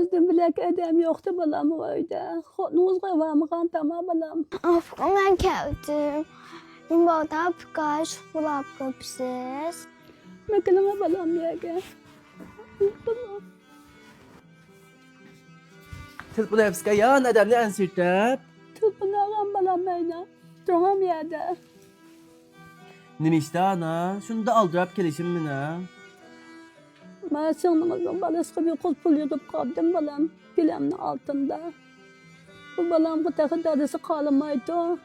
İkimizden bilek edem yoktu balam o öyde. Nuzga varmıgan tamam balam. Ben geldim. Bir bardak kaç bulap kapsız. Mekelime balam yege. Balam. Tılpınevska ya nedemli ensirtep. Tılpınağım balam meyna. Doğum yerde. Nimişte ana, şunu da aldırıp gelişim mi ne? Ben sığınımızın balıskı bir kuz pul yıkıp kaldım balam. Bilemin altında. Bu balam bu takı dadısı kalmaydı.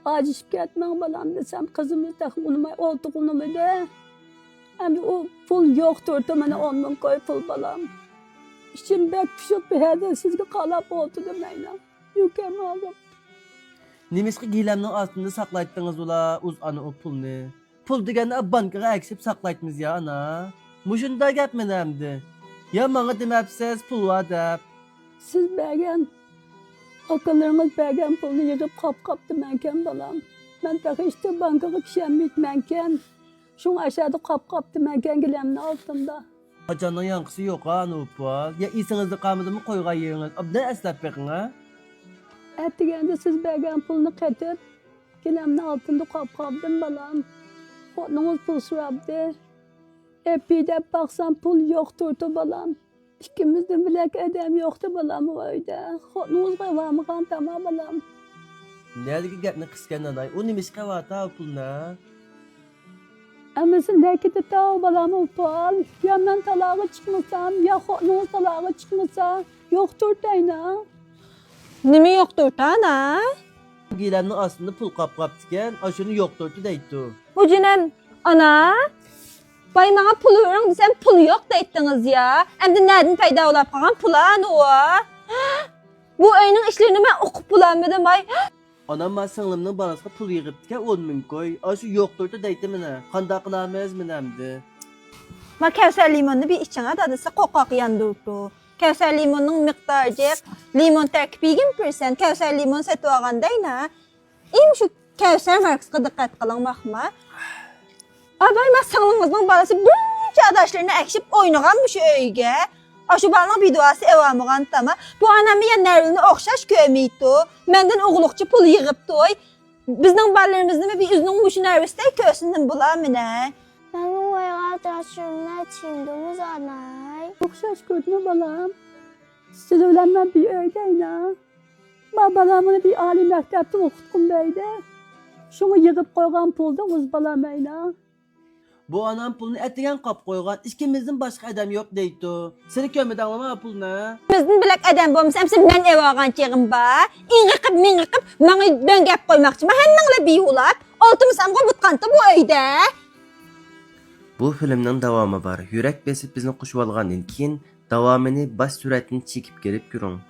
Acışıp gitmen balam desem kızımız takı unumay oldu unumu de. Hem de o pul yoktur da bana 10 bin koy pul balam. İçim bek pişip bir herde sizge kalap oldu demeyna. Yükem aldım. Nimişki giyilemnin altında saklayttınız ula uz ana o pulni. Pul degeni bankaya eksip saklaytmız ya ana. Muşunda gapmen hemdi. Ya bana demepsiz pul var dep. Siz bergen, akıllarınız bergen pulunu yığıp kap demenken balam. Ben takı işte bankaya kişen bitmenken. Şun aşağıda kap demenken gilemin altında. Hacanın yankısı yok ha ana o pul. Ya isinizde kalmadı mı koyga yığınız. Ab ne eslep bekin ha? Ettigende siz bergen pulunu katır. Gilemin altında kaptım balam. Onunuz pul surabdı. Epi de baksan pul yoktur da balam. İkimizden bilek edem yoktu balam o öyde. Onunuz varmıgan tamam balam. Nerede gapni kısken anay? O nimişki var ta o pul ne? Ama sen ne ki de ta balam o pul. Ya ben talağa çıkmasam ya onunuz talağa çıkmasa yoktur deyna. Nimi yoktur tana? Giyilemnin aslında pul kap diken, aşını yoktur deydi. Bu cinem ana. Bay bana pul verin desem pul yok deyttiniz ya. Hem de nereden payda olap kalan pulan o? Bu ayının işlerini ben okup bulamadım bay. Anam ben sınırımның balasına pul yığıp diken 10 bin koy. Aşı yoktur da deydi mine. Kanda kılamaz mı nemdi? Ma Kevser limonunu bir içine dadısı kokak yandırdı. Kevser limonun miktarcık limon terkibi 20%. Kevser limon seti ağandayna. İyim şu Kevser markasına dikkat kılın bakma. Abay ma sığınımızın balası bunca adaşlarına ekşip oynaganmış öyge. Aşı balının bir duası evamıgan tama. Bu anamı ya nervini okşaş kömeydi. Menden oğlukçu pul yığıptı oy. Bizden ballarımızın bir üzünün muşu nervistey kösünden bulamine. Ben o arkadaşımla çimdimiz anay. Okşaş gördün balam. Siz öğlenmem bir öydeyna. Babalamını bir âli mektepte okutkum beyde. Şunu yığıp koygan pulda uz balamayna. Bu anam pulunu etigen kap koygan. İkimizin başka adam yok deydi. Seni kömeden ama pul ne? Bizden bilek adam bolmasa hemsi men ev ağançığım ba. İngiqip mingiqip bana döngep koymakçı. Hemmenle bir ulap. Oltumusam qobutqantı bu öyde. Bu filmnin davamı var. Yürek besip bizni kuşvalğandan keyin davamını baş suratını çekip gelip görün.